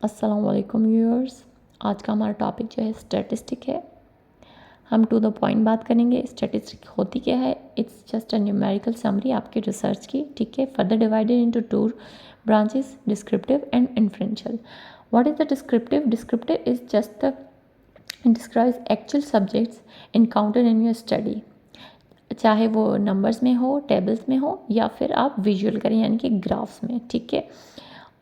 अस्सलाम वालेकुम व्यूअर्स। आज का हमारा टॉपिक जो है स्टैटिस्टिक है। हम टू द पॉइंट बात करेंगे। स्टैटिस्टिक होती क्या है? It's just a numerical summary आपके रिसर्च की, ठीक है। Further divided into two branches, descriptive and inferential. What is the descriptive? Descriptive is just the describes actual subjects encountered in your study, चाहे वो नंबर्स में हो, टेबल्स में हो, या फिर आप विजुअल करें यानी कि ग्राफ्स में, ठीक है।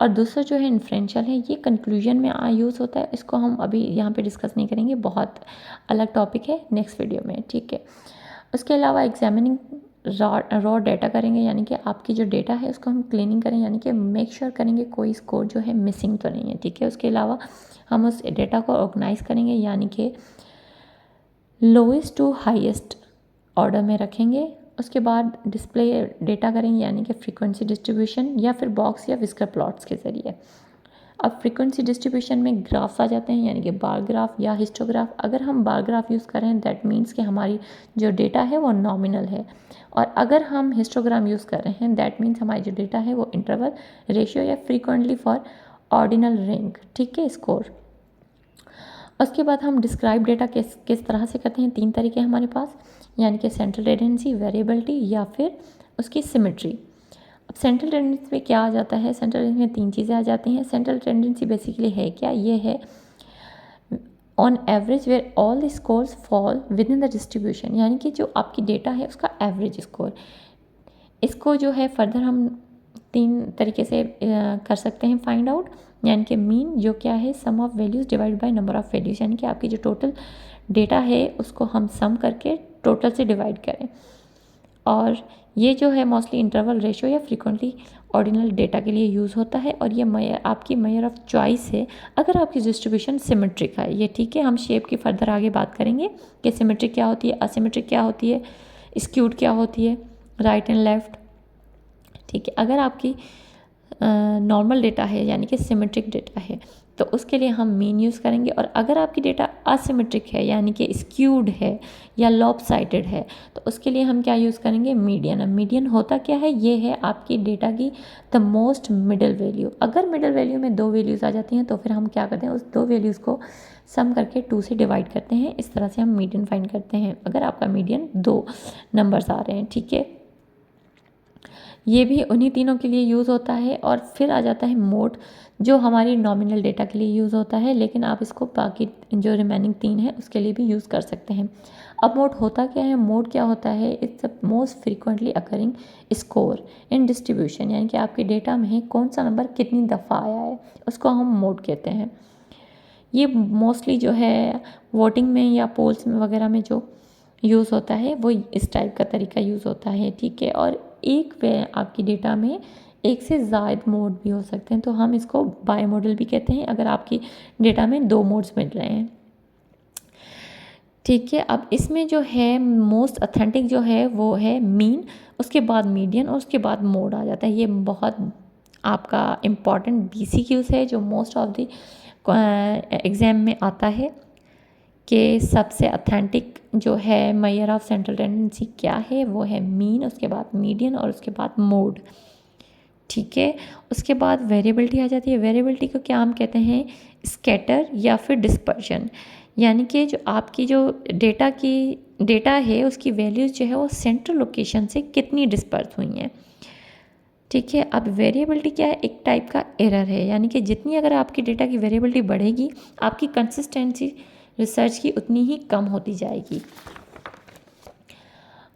और दूसरा जो है इन्फ्रेंशियल है, ये कंक्लूजन में यूज़ होता है। इसको हम अभी यहाँ पे डिस्कस नहीं करेंगे, बहुत अलग टॉपिक है, नेक्स्ट वीडियो में, ठीक है। उसके अलावा एग्जामिनिंग रॉ डाटा करेंगे, यानी कि आपकी जो डेटा है उसको हम क्लीनिंग करें, यानी कि मेक श्योर करेंगे कोई स्कोर जो है मिसिंग तो नहीं है, ठीक है। उसके अलावा हम उस डेटा को ऑर्गेनाइज करेंगे, यानी कि लोएस्ट टू हाईएस्ट ऑर्डर में रखेंगे। उसके बाद डिस्प्ले डेटा करेंगे, यानी कि फ्रीक्वेंसी डिस्ट्रीब्यूशन या फिर बॉक्स या विस्कर प्लॉट्स के ज़रिए। अब फ्रीक्वेंसी डिस्ट्रीब्यूशन में ग्राफ्स आ जाते हैं, यानी कि बार ग्राफ या हिस्टोग्राफ। अगर हम बार ग्राफ यूज़ करें दैट मीन्स कि हमारी जो डेटा है वो नॉमिनल है, और अगर हम हिस्टोग्राम यूज़ कर रहे हैं दैट मीन्स हमारी जो डेटा है वो इंटरवल, रेशियो या फ्रीक्वेंटली फॉर ऑर्डिनल रैंक, ठीक है, स्कोर। उसके बाद हम डिस्क्राइब डेटा किस तरह से करते हैं? 3 तरीके हैं हमारे पास, यानी कि सेंट्रल टेंडेंसी, वेरिएबिलिटी या फिर उसकी सिमेट्री। अब सेंट्रल टेंडेंसी में क्या आ जाता है? सेंट्रल टेंडेंसी में 3 चीज़ें आ जाती हैं। सेंट्रल टेंडेंसी बेसिकली है क्या? ये है on average where all the scores fall within the distribution, यानी कि जो आपकी डेटा है उसका एवरेज स्कोर। इसको जो है फर्दर हम 3 तरीके से कर सकते हैं फाइंड आउट, यानी कि मीन जो क्या है, sum of values divide by number of values, यानी कि आपकी जो टोटल डेटा है उसको हम सम करके टोटल से डिवाइड करें। और ये जो है मोस्टली इंटरवल, रेशियो या फ्रीक्वेंटली ऑर्डिनल डेटा के लिए यूज़ होता है, और ये आपकी मेजर ऑफ चॉइस है अगर आपकी डिस्ट्रीब्यूशन सिमेट्रिक है ये, ठीक है। हम शेप की फर्दर आगे बात करेंगे कि सिमेट्रिक क्या होती है, असिमेट्रिक क्या होती है, स्क्यूड क्या होती है, राइट एंड लेफ्ट, ठीक है। अगर आपकी नॉर्मल डेटा है यानी कि सिमेट्रिक डेटा है तो उसके लिए हम मीन यूज़ करेंगे, और अगर आपकी डेटा असिमेट्रिक है यानी कि स्क्यूड है या लॉपसाइडेड है तो उसके लिए हम क्या यूज़ करेंगे? मीडियन। अब मीडियन होता क्या है? ये है आपकी डेटा की द मोस्ट मिडल वैल्यू। अगर मिडल वैल्यू में 2 वैल्यूज़ आ जाती हैं तो फिर हम क्या करते हैं? उस 2 वैल्यूज़ को सम करके 2 से डिवाइड करते हैं। इस तरह से हम मीडियन फाइंड करते हैं अगर आपका मीडियन 2 नंबर्स आ रहे हैं, ठीक है। ये भी उन्हीं तीनों के लिए यूज़ होता है। और फिर आ जाता है मोड, जो हमारी नॉमिनल डेटा के लिए यूज़ होता है, लेकिन आप इसको बाकी जो रिमेनिंग 3 है उसके लिए भी यूज़ कर सकते हैं। अब मोड होता क्या है? मोड क्या होता है? It's the most frequently occurring score in distribution, यानी कि आपके डेटा में कौन सा नंबर कितनी दफ़ा आया है उसको हम मोड कहते हैं। ये मोस्टली जो है वोटिंग में या पोल्स में वगैरह में जो यूज़ होता है वो इस टाइप का तरीका यूज़ होता है, ठीक है। और एक वे आपकी डेटा में एक से ज़ायद मोड भी हो सकते हैं, तो हम इसको बाई मॉडल भी कहते हैं अगर आपकी डेटा में 2 मोड्स मिल रहे हैं, ठीक है। अब इसमें जो है मोस्ट ऑथेंटिक जो है वो है मीन, उसके बाद मीडियन और उसके बाद मोड आ जाता है। ये बहुत आपका इम्पॉर्टेंट BCQs है जो मोस्ट ऑफ द एग्ज़ाम में आता है कि सबसे ऑथेंटिक जो है मेजर ऑफ सेंट्रल टेंडेंसी क्या है? वो है मीन, उसके बाद मीडियन और उसके बाद मोड, ठीक है। उसके बाद वेरिएबिलिटी आ जाती है। वेरिएबिलिटी को क्या हम कहते हैं? स्कैटर या फिर डिस्पर्जन, यानी कि जो आपकी जो डेटा है उसकी वैल्यूज़ जो है वो सेंट्रल लोकेशन से कितनी डिस्पर्स हुई हैं, ठीक है। अब वेरिएबिलिटी क्या है? एक टाइप का एरर है, यानी कि जितनी अगर आपकी डेटा की वेरिएबिलिटी बढ़ेगी आपकी कंसिस्टेंसी रिसर्च की उतनी ही कम होती जाएगी।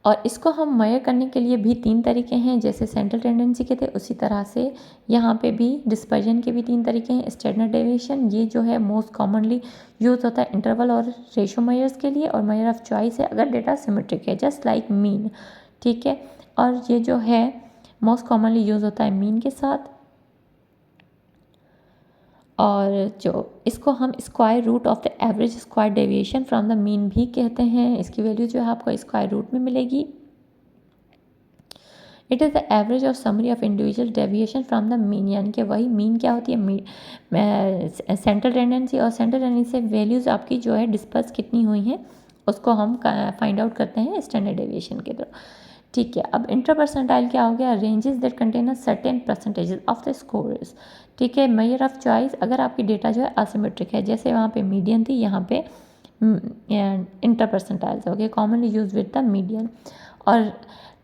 और इसको हम मेजर करने के लिए भी 3 तरीके हैं, जैसे सेंट्रल टेंडेंसी के थे उसी तरह से यहाँ पे भी डिस्पर्जन के भी 3 तरीके हैं। स्टैंडर्ड डेविएशन ये जो है मोस्ट कॉमनली यूज़ होता है इंटरवल और रेशो मेजर्स के लिए, और मेजर ऑफ चॉइस है अगर डेटा सिमेट्रिक है जस्ट लाइक मीन, ठीक है। और ये जो है मोस्ट कॉमनली यूज़ होता है मीन के साथ, और जो इसको हम square root of the average square deviation from the mean भी कहते हैं। इसकी वैल्यू जो है आपको स्क्वायर रूट में मिलेगी। इट इज़ द एवरेज और summary of individual deviation from the mean, यानी कि वही मीन क्या होती है? सेंट्रल टेंडेंसी, और सेंट्रल टेंडेंसी से वैल्यूज़ आपकी जो है डिस्पर्स कितनी हुई हैं उसको हम फाइंड आउट करते हैं स्टैंडर्ड डेविएशन के थ्रू, ठीक है। अब इंटर परसेंटाइल क्या हो गया, ranges that contain a certain percentages of the scores. ठीक है। मेजर ऑफ चॉइस, अगर आपकी डेटा जो है असिमेट्रिक है, जैसे वहाँ पे मीडियन थी, यहाँ पे इंटर परसेंटाइल्स हो गए, commonly use with the median. और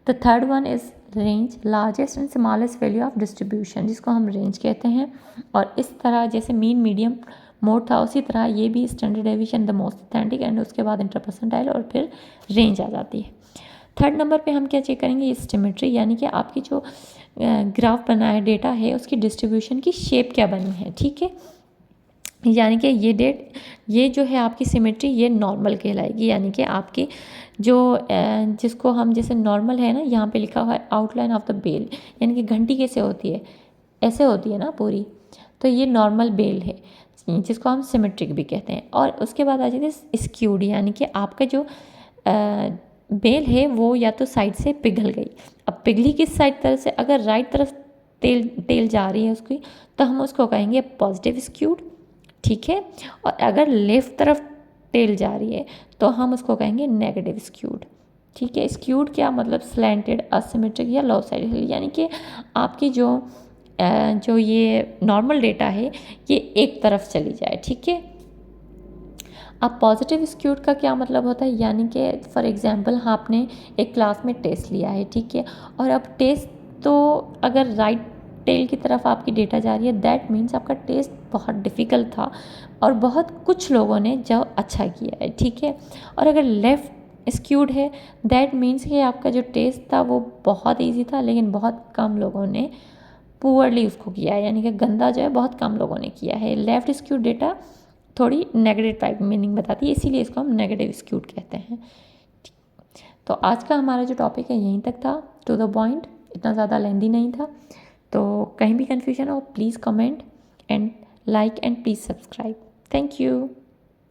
the third one is range, largest and smallest value of distribution, जिसको हम रेंज कहते हैं। और इस तरह जैसे मीन मीडियम मोड था, उसी तरह ये भी standard deviation the most authentic, and उसके बाद इंटर परसेंटाइल और फिर रेंज आ जाती है। थर्ड नंबर पे हम क्या चेक करेंगे, सिमेट्री, यानी कि आपकी जो ग्राफ बना है, डेटा है, उसकी डिस्ट्रीब्यूशन की शेप क्या बनी है। ठीक है। यानी कि ये जो है आपकी सिमेट्री, ये नॉर्मल कहलाएगी, यानी कि आपकी जो जिसको हम जैसे नॉर्मल है ना, यहाँ पे लिखा हुआ है आउटलाइन ऑफ द बेल, यानी कि घंटी कैसे होती है, ऐसे होती है ना पूरी, तो ये नॉर्मल बेल है, जिसको हम सिमेट्रिक भी कहते हैं। और उसके बाद आ जाते हैं स्क्यूड, यानी कि आपका जो बेल है वो या तो साइड से पिघल गई। अब पिघली किस साइड तरफ से, अगर राइट तरफ टेल जा रही है उसकी, तो हम उसको कहेंगे पॉजिटिव स्क्यूड। ठीक है। और अगर लेफ्ट तरफ टेल जा रही है तो हम उसको कहेंगे नेगेटिव स्क्यूड। ठीक है। स्क्यूड क्या मतलब, स्लैंटेड, असिमेट्रिक या लॉ साइड, यानी कि आपकी जो ये नॉर्मल डेटा है ये एक तरफ चली जाए। ठीक है। अब पॉजिटिव स्क्यूड का क्या मतलब होता है, यानी कि फॉर एग्जांपल आपने एक क्लास में टेस्ट लिया है। ठीक है। और अब टेस्ट तो अगर राइट टेल की तरफ आपकी डेटा जा रही है, दैट मीन्स आपका टेस्ट बहुत डिफ़िकल्ट था और बहुत कुछ लोगों ने जो अच्छा किया है। ठीक है। और अगर लेफ़्ट स्क्यूड है, दैट मीन्स कि आपका जो टेस्ट था वो बहुत ईजी था, लेकिन बहुत कम लोगों ने पुअरली उसको किया है, यानी कि गंदा जो है बहुत कम लोगों ने किया है। लेफ़्ट स्क्यूड डेटा थोड़ी नेगेटिव टाइप मीनिंग बताती है, इसीलिए इसको हम नेगेटिव स्क्यूड कहते हैं। तो आज का हमारा जो टॉपिक है यहीं तक था, टू द पॉइंट, इतना ज़्यादा लेंदी नहीं था। तो कहीं भी कन्फ्यूजन हो please comment and like and please subscribe. Thank you.